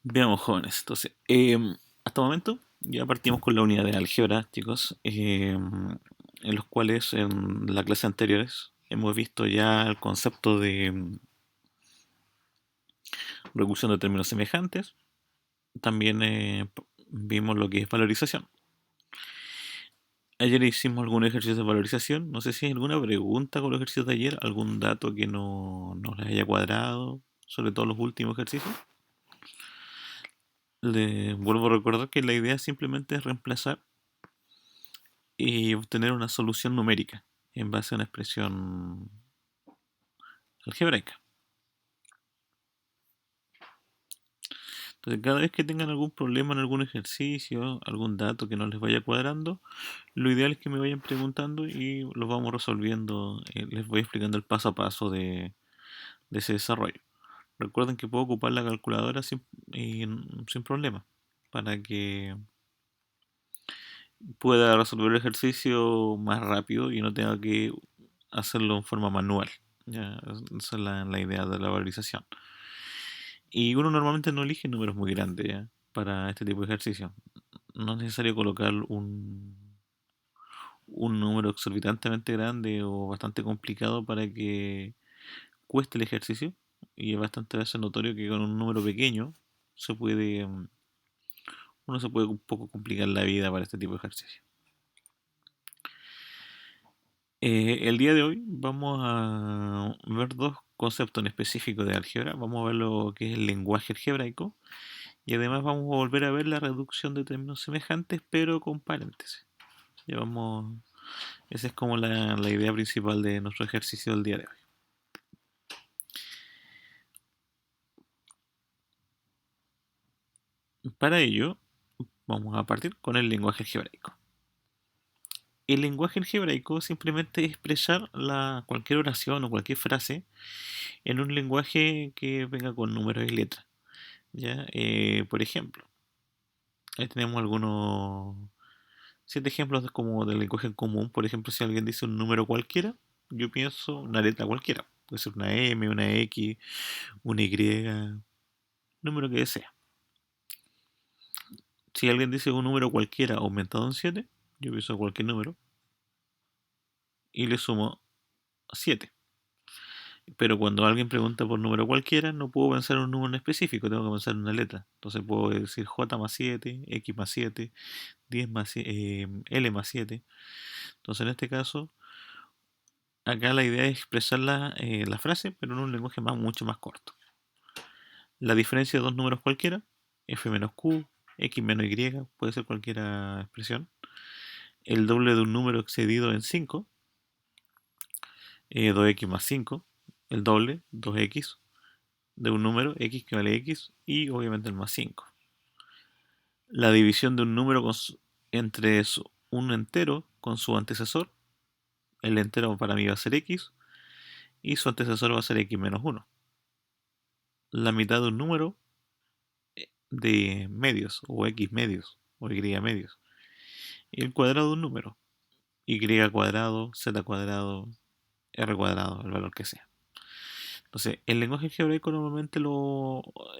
Veamos, jóvenes. Entonces, hasta el momento ya partimos con la unidad de álgebra, chicos, en los cuales en la clase anteriores hemos visto ya el concepto de reducción de términos semejantes. También vimos lo que es valorización. Ayer hicimos algún ejercicio de valorización. No sé si hay alguna pregunta con los ejercicios de ayer, algún dato que no les haya cuadrado, sobre todo los últimos ejercicios. Les vuelvo a recordar que la idea simplemente es reemplazar y obtener una solución numérica en base a una expresión algebraica. Entonces, cada vez que tengan algún problema en algún ejercicio, algún dato que no les vaya cuadrando, lo ideal es que me vayan preguntando y los vamos resolviendo. Les voy explicando el paso a paso de ese desarrollo. Recuerden que puedo ocupar la calculadora sin problema para que pueda resolver el ejercicio más rápido y no tenga que hacerlo en forma manual. Ya, esa es la idea de la valorización. Y uno normalmente no elige números muy grandes, ¿ya? Para este tipo de ejercicio. No es necesario colocar un número exorbitantemente grande o bastante complicado para que cueste el ejercicio. Y es bastante veces notorio que con un número pequeño se puede, uno se puede un poco complicar la vida para este tipo de ejercicio. El día de hoy vamos a ver dos conceptos en específico de álgebra. Vamos a ver lo que es el lenguaje algebraico y además vamos a volver a ver la reducción de términos semejantes pero con paréntesis. Ya vamos, esa es como la idea principal de nuestro ejercicio del día de hoy. Para ello vamos a partir con el lenguaje algebraico. El lenguaje algebraico simplemente es expresar cualquier oración o cualquier frase en un lenguaje que venga con números y letras. ¿Ya? Por ejemplo, ahí tenemos algunos 7 ejemplos como del lenguaje en común. Por ejemplo, si alguien dice un número cualquiera, yo pienso una letra cualquiera. Puede ser una M, una X, una Y, número que desea. Si alguien dice un número cualquiera aumentado en 7, yo pienso cualquier número y le sumo 7. Pero cuando alguien pregunta por número cualquiera, no puedo pensar en un número en específico, tengo que pensar en una letra. Entonces puedo decir J más 7, X más 7, 10 más, L más 7. Entonces en este caso, acá la idea es expresar la frase, pero en un lenguaje mucho más corto. La diferencia de dos números cualquiera, f menos q, x menos y, puede ser cualquier expresión. El doble de un número excedido en 5, 2x más 5. El doble, 2x, de un número, x que vale x, y obviamente el más 5. La división de un número entre un entero con su antecesor. El entero para mí va a ser x, y su antecesor va a ser x menos 1. La mitad de un número de medios, o x medios, o y medios. Y el cuadrado de un número, y cuadrado, z cuadrado, r cuadrado, el valor que sea. Entonces, el lenguaje algebraico normalmente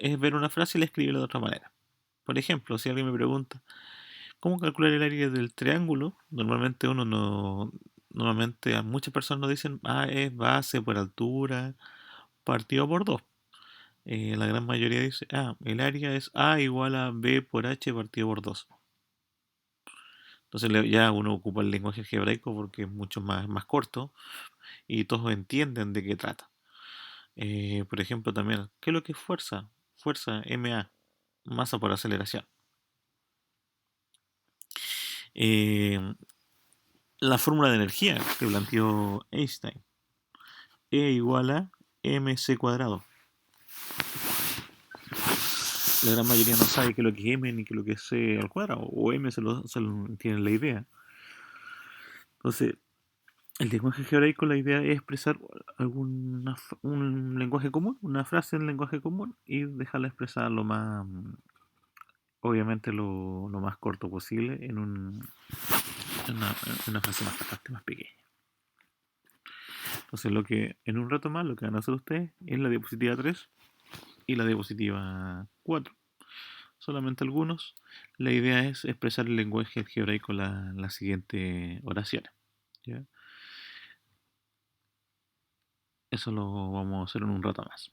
es ver una frase y la escribirla de otra manera. Por ejemplo, si alguien me pregunta, ¿cómo calcular el área del triángulo? Normalmente uno no... Normalmente a muchas personas nos dicen, es base por altura partido por 2. La gran mayoría dice, el área es A igual a B por H partido por 2. Entonces ya uno ocupa el lenguaje algebraico porque es mucho más corto y todos entienden de qué trata. Por ejemplo, también, ¿qué es lo que es fuerza? Fuerza, MA, masa por aceleración. Eh, la fórmula de energía que planteó Einstein, E igual a mc cuadrado. La gran mayoría no sabe qué es lo que es m ni qué es lo que es c al cuadrado, o m se lo tienen la idea. Entonces, el lenguaje algebraico, la idea es expresar un lenguaje común, una frase en lenguaje común y dejarla expresar obviamente lo más corto posible en una frase bastante más pequeña. Entonces, en un rato más, lo que van a hacer ustedes es la diapositiva 3 y la diapositiva 4. solamente algunos. La idea es expresar el lenguaje algebraico con la siguiente oración. ¿Ya? Eso lo vamos a hacer en un rato más.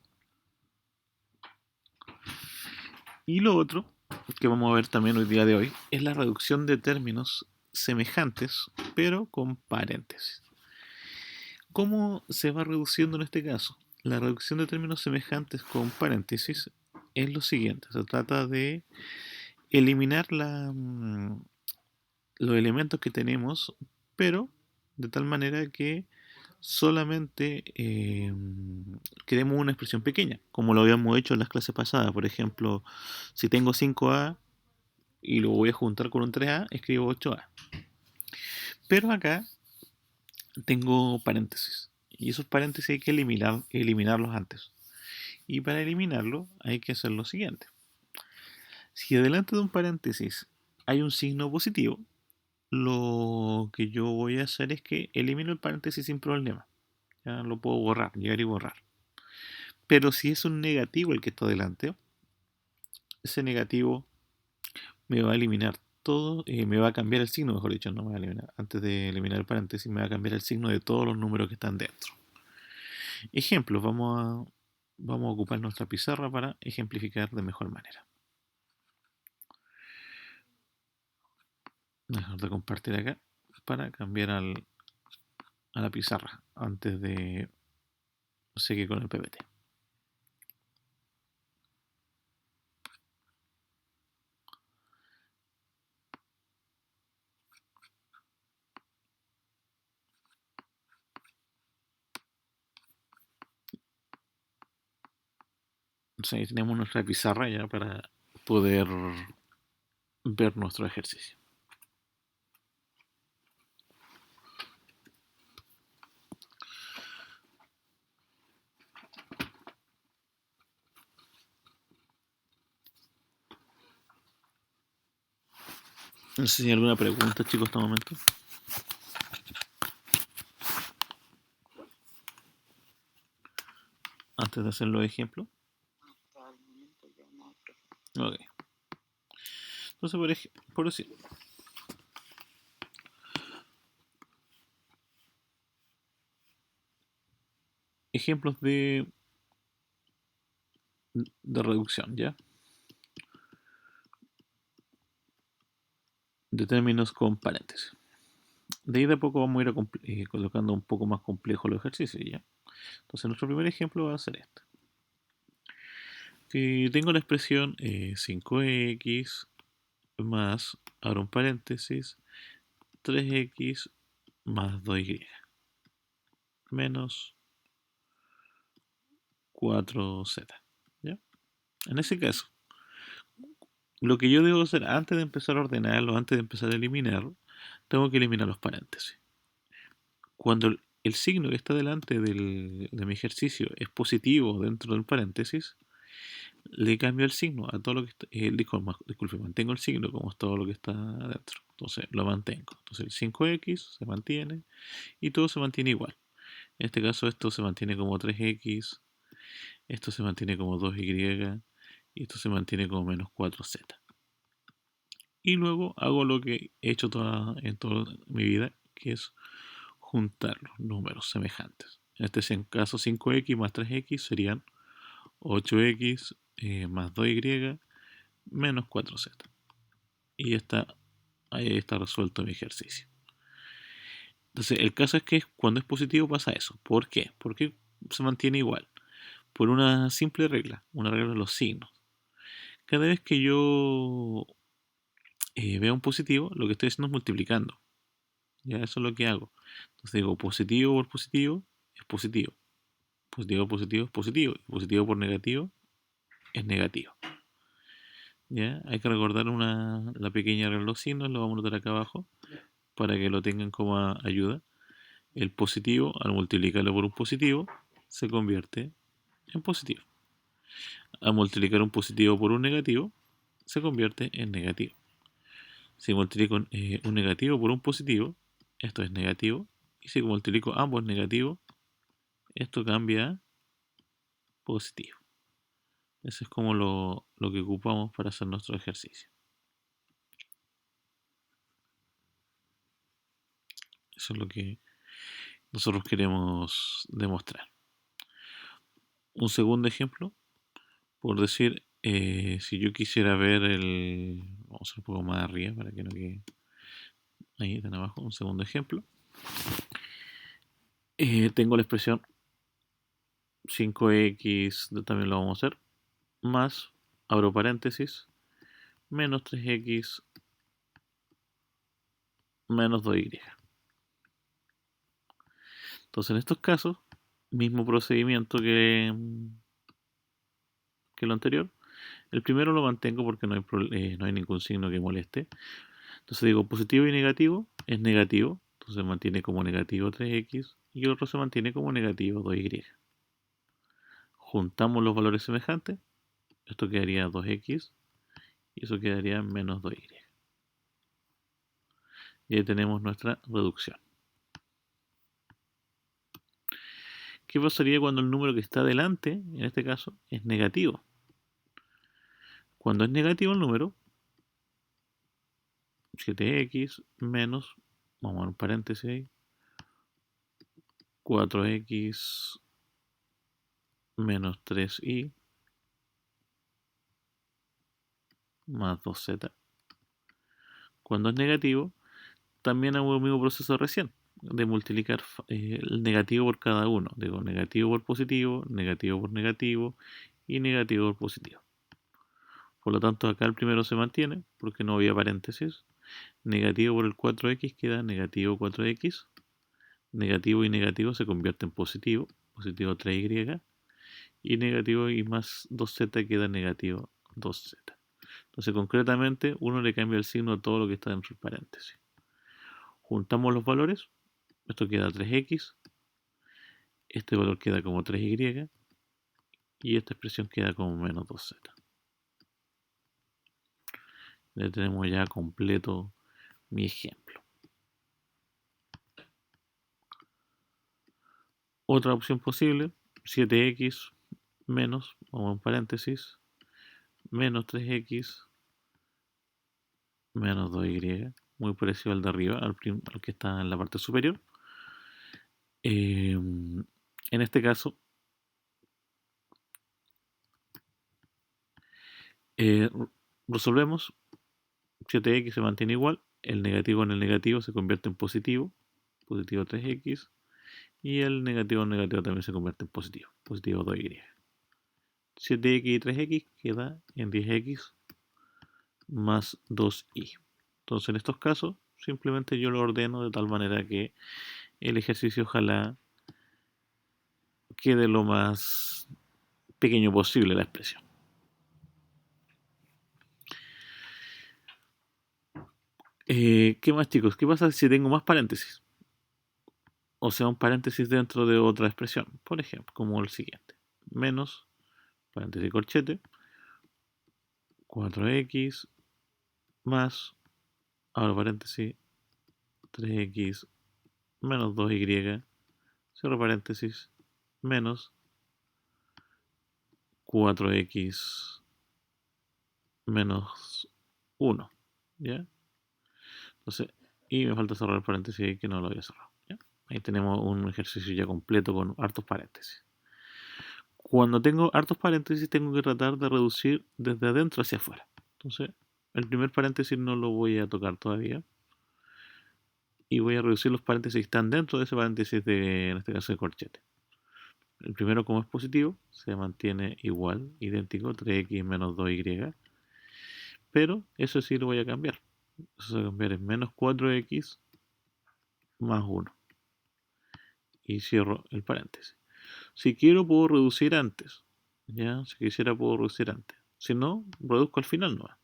Y lo otro que vamos a ver también hoy día de hoy es la reducción de términos semejantes, pero con paréntesis. ¿Cómo se va reduciendo en este caso? La reducción de términos semejantes con paréntesis es lo siguiente. Se trata de eliminar los elementos que tenemos, pero de tal manera que solamente queremos una expresión pequeña, como lo habíamos hecho en las clases pasadas. Por ejemplo, si tengo 5a y lo voy a juntar con un 3a, escribo 8a. Pero acá tengo paréntesis. Y esos paréntesis hay que eliminarlos antes. Y para eliminarlo hay que hacer lo siguiente. Si delante de un paréntesis hay un signo positivo, lo que yo voy a hacer es que elimino el paréntesis sin problema. Ya lo puedo borrar, llegar y borrar. Pero si es un negativo el que está delante, ese negativo me va a eliminar todo, me va a cambiar el signo, mejor dicho, no me va a eliminar. Antes de eliminar el paréntesis, me va a cambiar el signo de todos los números que están dentro. Ejemplos, vamos a ocupar nuestra pizarra para ejemplificar de mejor manera. Dejar de compartir acá para cambiar a la pizarra antes de seguir con el PPT. Entonces ahí tenemos nuestra pizarra ya para poder ver nuestro ejercicio. No sé si hay alguna pregunta, chicos, hasta el momento. Antes de hacer los ejemplos. Ok. Entonces, por decir, ejemplos de reducción, ¿ya? De términos con paréntesis. De ahí de a poco vamos a ir colocando un poco más complejo los ejercicios, ¿ya? Entonces nuestro primer ejemplo va a ser este. Que tengo la expresión 5x más, abro un paréntesis, 3x más 2y menos 4z. ¿Ya? En ese caso, lo que yo debo hacer antes de empezar a ordenarlo, antes de empezar a eliminarlo, tengo que eliminar los paréntesis. Cuando el signo que está delante de mi ejercicio es positivo dentro del paréntesis, le cambio el signo a todo lo que está, disculpe, mantengo el signo como es todo lo que está adentro. Entonces lo mantengo. Entonces el 5x se mantiene y todo se mantiene igual. En este caso esto se mantiene como 3x, esto se mantiene como 2y y esto se mantiene como menos 4z. Y luego hago lo que he hecho en toda mi vida, que es juntar los números semejantes. En este caso 5x más 3x serían 8x más 2y menos 4z. Y ahí está resuelto mi ejercicio. Entonces, el caso es que cuando es positivo pasa eso. ¿Por qué? Porque se mantiene igual. Por una simple regla, una regla de los signos. Cada vez que yo veo un positivo, lo que estoy haciendo es multiplicando. Ya eso es lo que hago. Entonces digo, positivo por positivo es positivo. Positivo por positivo es positivo. Y positivo por negativo es negativo. ¿Ya? Hay que recordar la pequeña regla de los signos, lo vamos a notar acá abajo, para que lo tengan como ayuda. El positivo, al multiplicarlo por un positivo, se convierte en positivo. Al multiplicar un positivo por un negativo, se convierte en negativo. Si multiplico un negativo por un positivo, esto es negativo. Y si multiplico ambos negativos, esto cambia a positivo. Ese es como lo que ocupamos para hacer nuestro ejercicio. Eso es lo que nosotros queremos demostrar. Un segundo ejemplo, por decir, si yo quisiera ver vamos a hacer un poco más arriba para que no quede ahí tan abajo. Un segundo ejemplo. Tengo la expresión 5x, también lo vamos a hacer, más, abro paréntesis, menos 3x menos 2y. Entonces, en estos casos, mismo procedimiento que lo anterior. El primero lo mantengo porque no hay ningún signo que moleste. Entonces digo positivo y negativo es negativo. Entonces se mantiene como negativo 3x y el otro se mantiene como negativo 2y. Juntamos los valores semejantes. Esto quedaría 2x y eso quedaría menos 2y. Y ahí tenemos nuestra reducción. ¿Qué pasaría cuando el número que está delante, en este caso, es negativo? Cuando es negativo el número, 7x menos, vamos a poner un paréntesis ahí, 4x menos 3y más 2z. Cuando es negativo, también hago el mismo proceso recién, de multiplicar el negativo por cada uno. Digo negativo por positivo, negativo por negativo y negativo por positivo. Por lo tanto, acá el primero se mantiene, porque no había paréntesis. Negativo por el 4x queda negativo 4x. Negativo y negativo se convierte en positivo, positivo 3y. Y negativo y más 2z queda negativo 2z. Entonces, concretamente, uno le cambia el signo a todo lo que está dentro del paréntesis. Juntamos los valores, esto queda 3x, este valor queda como 3y y esta expresión queda como menos 2z. Ya tenemos ya completo mi ejemplo. Otra opción posible, 7x menos, vamos en paréntesis, menos 3x menos 2y, muy parecido al de arriba, al que está en la parte superior. En este caso, resolvemos, 7x se mantiene igual, el negativo en el negativo se convierte en positivo, positivo 3x, y el negativo en negativo también se convierte en positivo, positivo 2y. 7x y 3x queda en 10x más 2y. Entonces en estos casos simplemente yo lo ordeno de tal manera que el ejercicio ojalá quede lo más pequeño posible la expresión. ¿Qué más, chicos? ¿Qué pasa si tengo más paréntesis? O sea, un paréntesis dentro de otra expresión. Por ejemplo, como el siguiente. Menos, paréntesis corchete, 4x más, ahora paréntesis, 3x menos 2y, cierro paréntesis, menos 4x menos 1. ¿Ya? Entonces, y me falta cerrar el paréntesis ahí que no lo había cerrado. ¿Ya? Ahí tenemos un ejercicio ya completo con hartos paréntesis. Cuando tengo hartos paréntesis tengo que tratar de reducir desde adentro hacia afuera. Entonces, el primer paréntesis no lo voy a tocar todavía. Y voy a reducir los paréntesis que están dentro de ese paréntesis en este caso de corchete. El primero, como es positivo, se mantiene igual, idéntico, 3x menos 2y. Pero eso sí lo voy a cambiar. Eso se va a cambiar en menos 4x más 1. Y cierro el paréntesis. Si quiero puedo reducir antes. ¿Ya? Si quisiera puedo reducir antes. Si no, reduzco al final nomás.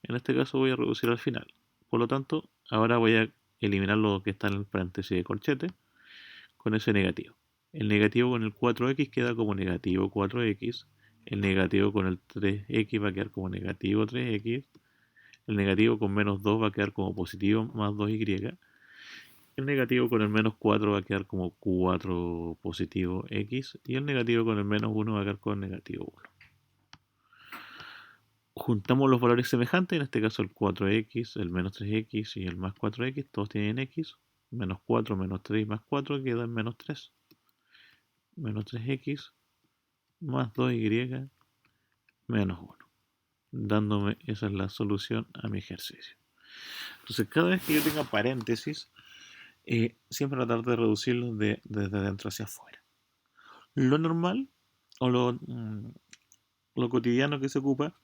En este caso voy a reducir al final. Por lo tanto, ahora voy a eliminar lo que está en el paréntesis de corchete con ese negativo. El negativo con el 4x queda como negativo 4x. El negativo con el 3x va a quedar como negativo 3x. El negativo con menos 2 va a quedar como positivo más 2y. El negativo con el menos 4 va a quedar como 4 positivo x. Y el negativo con el menos 1 va a quedar con negativo 1. juntamos los valores semejantes, en este caso el 4x, el menos 3x y el más 4x, todos tienen x, menos 4, menos 3 más 4 quedan menos 3, menos 3x más 2y menos 1, dándome, esa es la solución a mi ejercicio. Entonces cada vez que yo tenga paréntesis, siempre tratar de reducirlos desde adentro hacia afuera. Lo normal o lo cotidiano que se ocupa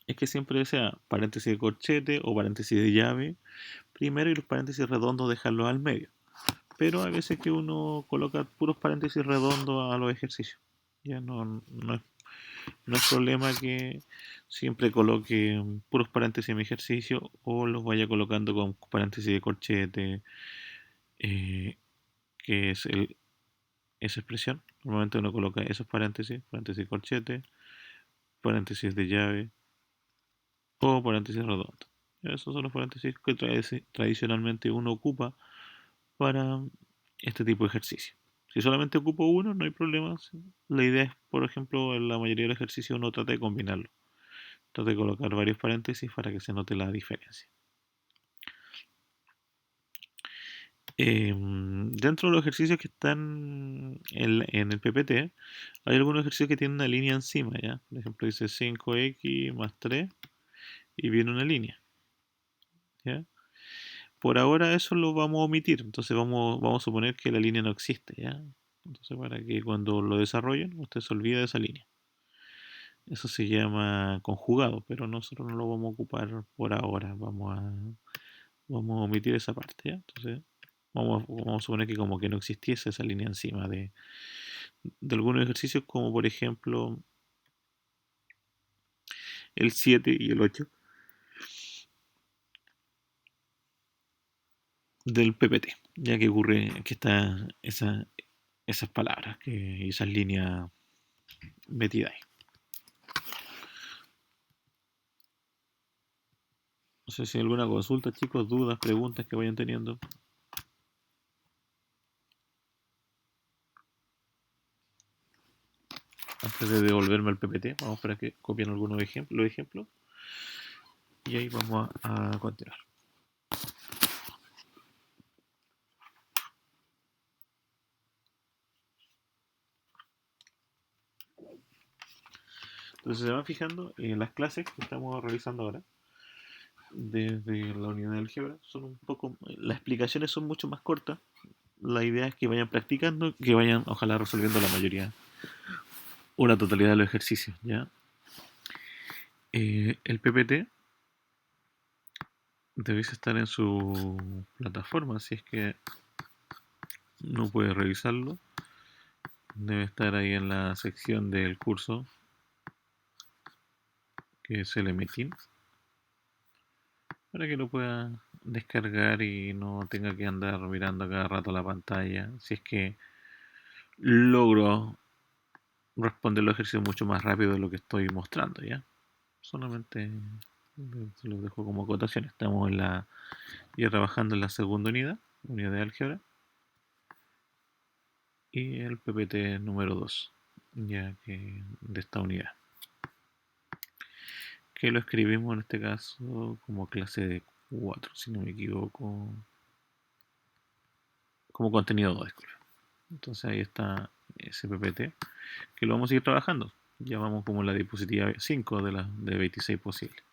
es que siempre sea paréntesis de corchete o paréntesis de llave primero y los paréntesis redondos dejarlos al medio. Pero hay veces que uno coloca puros paréntesis redondos a los ejercicios. Ya no es problema que siempre coloque puros paréntesis en mi ejercicio o los vaya colocando con paréntesis de corchete, eh, que es esa expresión. Normalmente uno coloca esos paréntesis, paréntesis de corchete, paréntesis de llave o paréntesis redondo. Esos son los paréntesis que tradicionalmente uno ocupa para este tipo de ejercicio. Si solamente ocupo uno, no hay problema. La idea es, por ejemplo, en la mayoría de los ejercicios uno trata de combinarlo. Trata de colocar varios paréntesis para que se note la diferencia. Dentro de los ejercicios que están en el PPT, hay algunos ejercicios que tienen una línea encima, ¿ya? Por ejemplo, dice 5x más 3 y viene una línea, ¿ya? Por ahora eso lo vamos a omitir, entonces vamos a suponer que la línea no existe, ¿ya? Entonces para que cuando lo desarrollen usted se olvide de esa línea. Eso se llama conjugado, pero nosotros no lo vamos a ocupar por ahora, vamos a omitir esa parte, ¿ya? Entonces vamos a suponer que como que no existiese esa línea encima de algunos ejercicios como por ejemplo el 7 y el 8 del PPT, ya que ocurre que está esas palabras, que esas líneas metidas ahí. No sé si hay alguna consulta, chicos, dudas, preguntas que vayan teniendo. Antes de devolverme al PPT, vamos para que copien algunos ejemplos y ahí vamos a continuar. Entonces se van fijando en las clases que estamos realizando ahora desde la unidad de álgebra. Las explicaciones son mucho más cortas. La idea es que vayan practicando, que vayan ojalá resolviendo la mayoría o la totalidad de los ejercicios, ¿ya? El PPT debéis estar en su plataforma, si es que no puede revisarlo. Debe estar ahí en la sección del curso, que es el Meeting, para que lo pueda descargar y no tenga que andar mirando cada rato la pantalla. Si es que logro responder los ejercicios mucho más rápido de lo que estoy mostrando, ¿ya? Solamente se los dejo como acotación. Estamos ya trabajando en la segunda unidad de álgebra, y el PPT número 2, ya que de esta unidad, que lo escribimos en este caso como clase de 4, si no me equivoco, como contenido 2, disculpe. Entonces ahí está ese PPT, que lo vamos a ir trabajando. Ya vamos como en la diapositiva 5 de 26 posibles.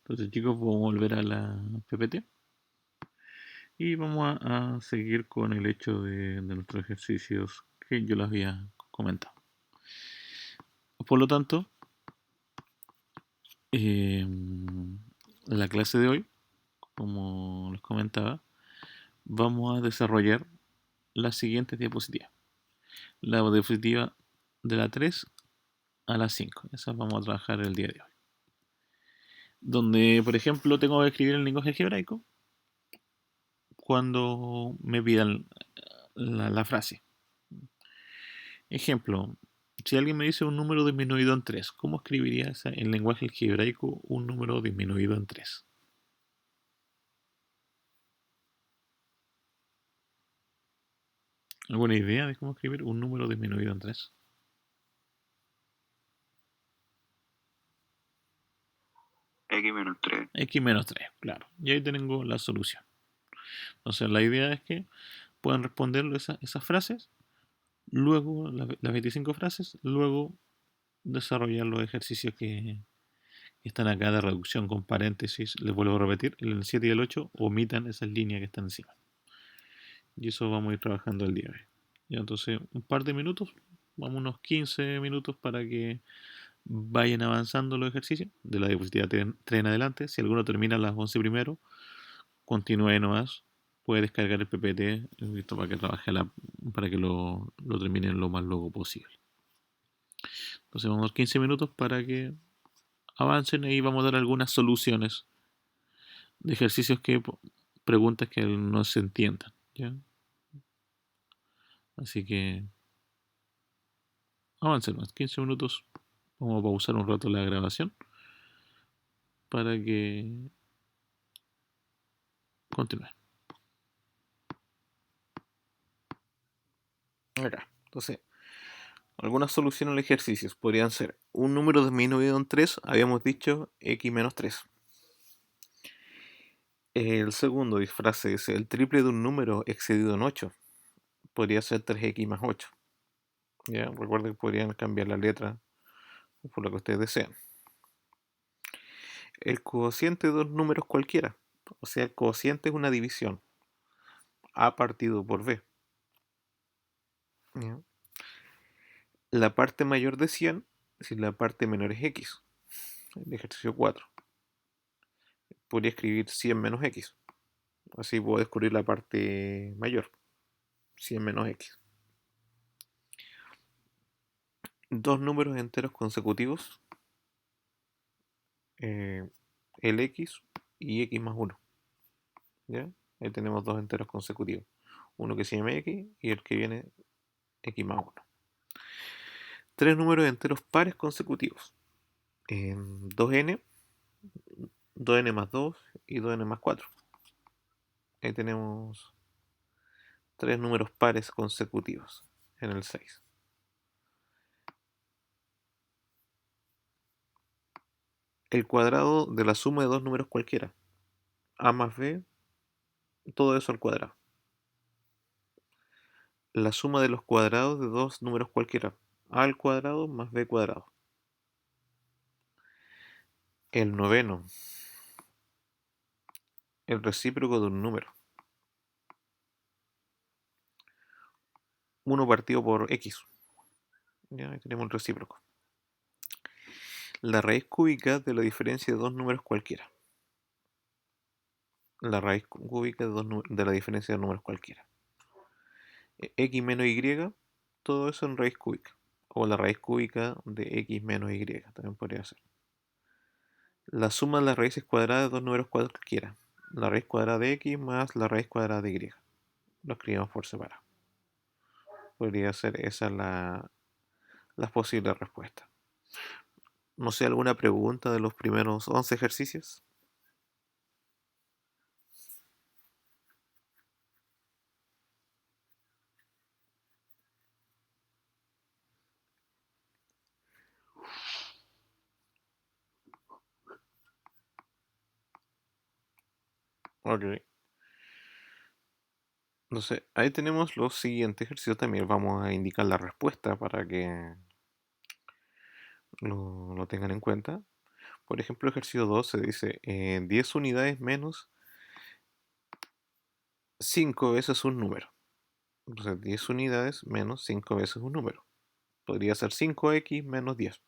Entonces, chicos, vamos a volver a la PPT y vamos a seguir con el hecho de nuestros ejercicios que yo les había comentado. Por lo tanto, la clase de hoy, como les comentaba, vamos a desarrollar las siguientes diapositivas. La diapositiva de la 3 a la 5. Esas vamos a trabajar el día de hoy. Donde, por ejemplo, tengo que escribir el lenguaje algebraico cuando me pidan la frase. Ejemplo, si alguien me dice un número disminuido en 3, ¿cómo escribiría en lenguaje algebraico un número disminuido en 3? ¿Alguna idea de cómo escribir un número disminuido en 3? X menos 3. X menos 3, claro. Y ahí tengo la solución. Entonces la idea es que puedan responder esas frases, luego las 25 frases, luego desarrollar los ejercicios que están acá de reducción con paréntesis. Les vuelvo a repetir, el 7 y el 8 omitan esas líneas que están encima. Y eso vamos a ir trabajando el día de hoy. Ya, entonces, un par de minutos, vamos unos 15 minutos para que vayan avanzando los ejercicios de la diapositiva 3 en adelante. Si alguno termina a las 11 primero, continúe nomás. Puede descargar el PPT listo, para que trabaje para que lo terminen lo más luego posible. Entonces vamos a dar 15 minutos para que avancen y vamos a dar algunas soluciones de ejercicios preguntas que no se entiendan. ¿Ya? Así que avancen más, 15 minutos. Vamos a pausar un rato la grabación para que continúe. Acá. Entonces, algunas soluciones al ejercicio podrían ser un número disminuido en 3, habíamos dicho x menos 3. El segundo frase es el triple de un número excedido en 8. Podría ser 3x más 8. ¿Ya? Recuerden que podrían cambiar la letra por lo que ustedes desean. El cociente de dos números cualquiera. O sea, el cociente es una división. A partido por B. ¿Ya? La parte mayor de 100 si la parte menor es x. El ejercicio 4. Podría escribir 100 menos x. Así puedo descubrir la parte mayor. 100 menos x. Dos números enteros consecutivos. El x y x más 1. ¿Ya? Ahí tenemos dos enteros consecutivos. Uno que se llama x y el que viene x más 1. Tres números enteros pares consecutivos. 2n, 2n más 2 y 2n más 4. Ahí tenemos tres números pares consecutivos en el 6. El cuadrado de la suma de dos números cualquiera. A más b, todo eso al cuadrado. La suma de los cuadrados de dos números cualquiera. A al cuadrado más b cuadrado. El noveno. El recíproco de un número. 1 partido por x. Ya, ahí tenemos el recíproco. La raíz cúbica de la diferencia de dos números cualquiera. La raíz cúbica de la diferencia de números cualquiera. X menos y, todo eso en raíz cúbica. O la raíz cúbica de x menos y, también podría ser. La suma de las raíces cuadradas de dos números cualquiera. La raíz cuadrada de x más la raíz cuadrada de y. Lo escribimos por separado. Podría ser esa las posibles respuestas. No sé, ¿alguna pregunta de los primeros 11 ejercicios? Ok. Entonces, ahí tenemos los siguientes ejercicios. También vamos a indicar la respuesta para que lo tengan en cuenta. Por ejemplo, ejercicio 2 se dice 10 unidades menos 5 veces un número. Entonces 10 unidades menos 5 veces un número. Podría ser 5x menos 10.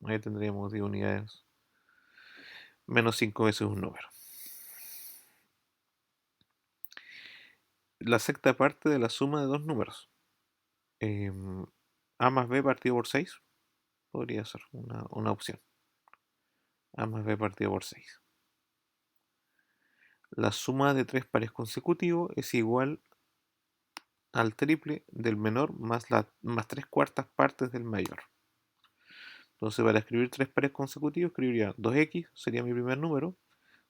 Ahí tendríamos 10 unidades menos 5 veces un número. La sexta parte de la suma de dos números. A más b partido por 6 podría ser una opción. A más b partido por 6. La suma de tres pares consecutivos es igual al triple del menor más tres cuartas partes del mayor. Entonces, para escribir tres pares consecutivos, escribiría 2x, sería mi primer número,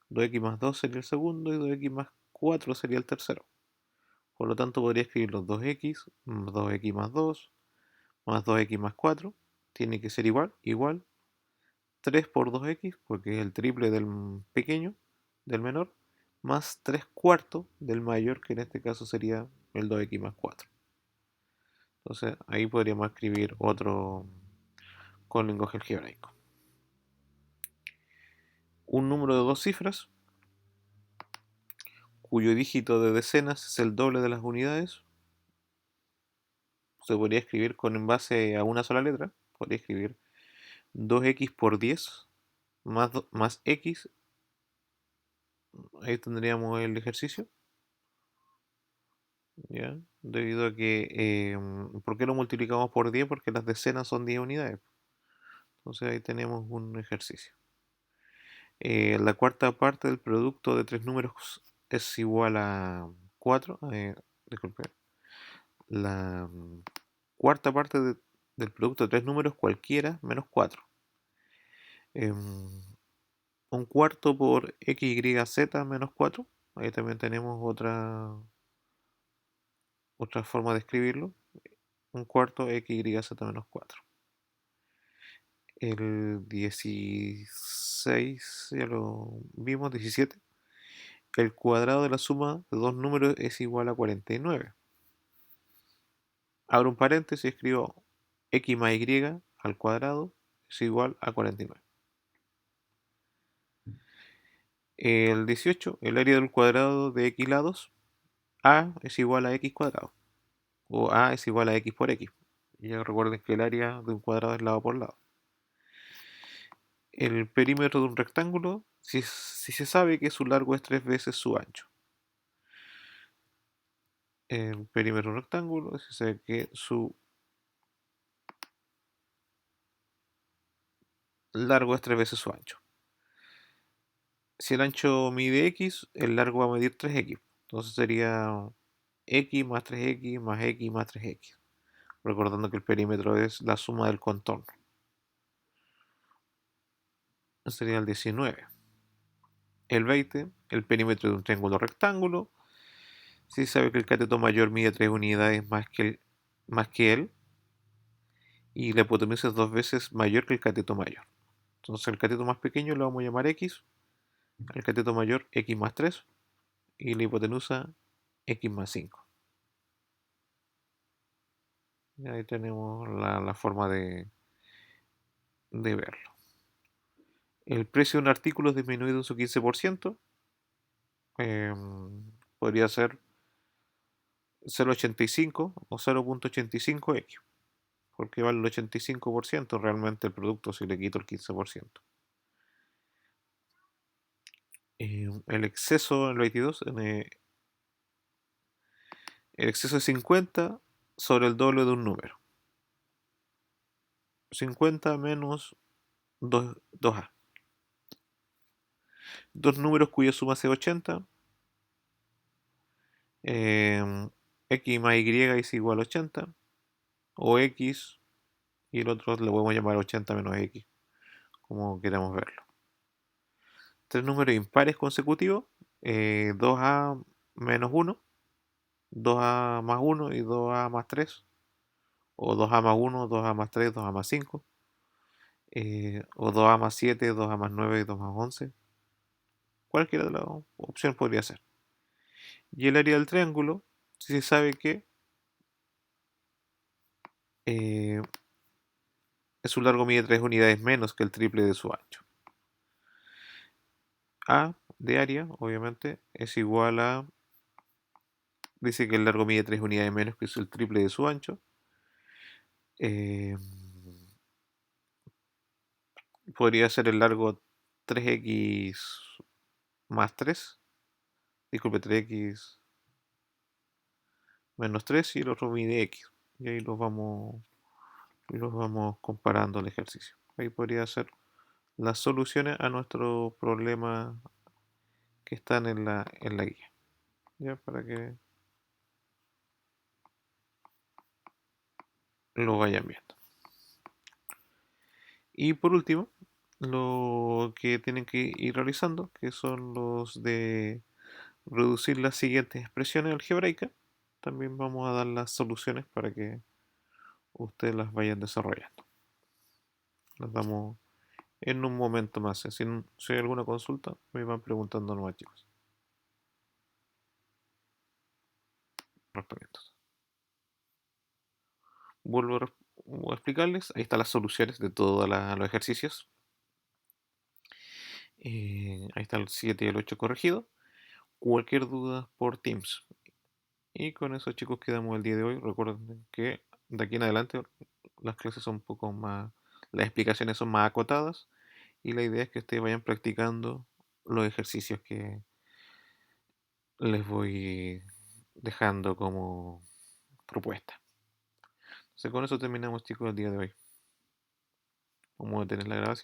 2x más 2 sería el segundo y 2x más 4 sería el tercero. Por lo tanto, podría escribir los 2x, 2x más 2, más 2x más 4. Tiene que ser igual. 3 por 2x, porque es el triple del pequeño, del menor, más 3 cuartos del mayor, que en este caso sería el 2x más 4. Entonces, ahí podríamos escribir otro con lenguaje algebraico. Un número de dos cifras, cuyo dígito de decenas es el doble de las unidades, se podría escribir en base a una sola letra. Podría escribir 2x por 10 más x. Ahí tendríamos el ejercicio, ¿ya? Debido a que, ¿por qué lo multiplicamos por 10? Porque las decenas son 10 unidades. Entonces ahí tenemos un ejercicio. La cuarta parte del producto de tres números es igual a 4. Disculpe. La cuarta parte del producto de tres números cualquiera menos 4. Un cuarto por xyz menos 4. Ahí también tenemos otra forma de escribirlo. Un cuarto xyz menos 4. El 16, ya lo vimos, 17. El cuadrado de la suma de dos números es igual a 49. Abro un paréntesis y escribo x más y al cuadrado es igual a 49. El 18, el área del cuadrado de x lados, a es igual a x cuadrado, o a es igual a x por x. Ya recuerden que el área de un cuadrado es lado por lado. El perímetro de un rectángulo, si se sabe que su largo es 3 veces su ancho. El perímetro de un rectángulo, si se sabe que su largo es 3 veces su ancho. Si el ancho mide x, el largo va a medir 3x. Entonces sería x más 3x más x más 3x. Recordando que el perímetro es la suma del contorno. Sería el 19. El 20, el perímetro de un triángulo rectángulo. Si se sabe que el cateto mayor mide 3 unidades más que él, y la hipotenusa es 2 veces mayor que el cateto mayor. Entonces el cateto más pequeño lo vamos a llamar x, el cateto mayor x más 3 y la hipotenusa x más 5. Y ahí tenemos la forma de verlo. El precio de un artículo es disminuido en su 15%. Podría ser 0,85 o 0,85x, porque vale el 85% realmente el producto si le quito el 15%. El exceso en el 22, el exceso es 50 sobre el doble de un número. 50 menos 2a. Dos números cuya suma sea 80. X más y es igual a 80. O x y el otro le podemos llamar 80 menos x, como queramos verlo. Tres números impares consecutivos, 2a menos 1, 2a más 1 y 2a más 3, o 2a más 1, 2a más 3, 2a más 5, o 2a más 7, 2a más 9 y 2 más 11. Cualquiera de las opciones podría ser. Y el área del triángulo, si se sabe que su largo mide 3 unidades menos que el triple de su ancho. A de área, obviamente, es igual a... Dice que el largo mide 3 unidades menos que el triple de su ancho. Eh, Podría ser el largo 3x más 3. Disculpe, 3x menos 3 y el otro mide x. Y ahí los vamos comparando el ejercicio. Ahí podría ser las soluciones a nuestro problema que están en la guía. Ya para que lo vayan viendo. Y por último, lo que tienen que ir realizando, que son los de reducir las siguientes expresiones algebraicas. También vamos a dar las soluciones para que ustedes las vayan desarrollando. Las damos en un momento más. Si hay alguna consulta, me van preguntando nomás, chicos. Respondiendo. Vuelvo a explicarles. Ahí están las soluciones de todos los ejercicios. Ahí está el 7 y el 8 corregido. Cualquier duda por Teams. Y con eso, chicos, quedamos el día de hoy. Recuerden que de aquí en adelante las clases son un poco más, las explicaciones son más acotadas y la idea es que ustedes vayan practicando los ejercicios que les voy dejando como propuesta. Entonces, con eso terminamos, chicos, el día de hoy. Vamos a detener la grabación.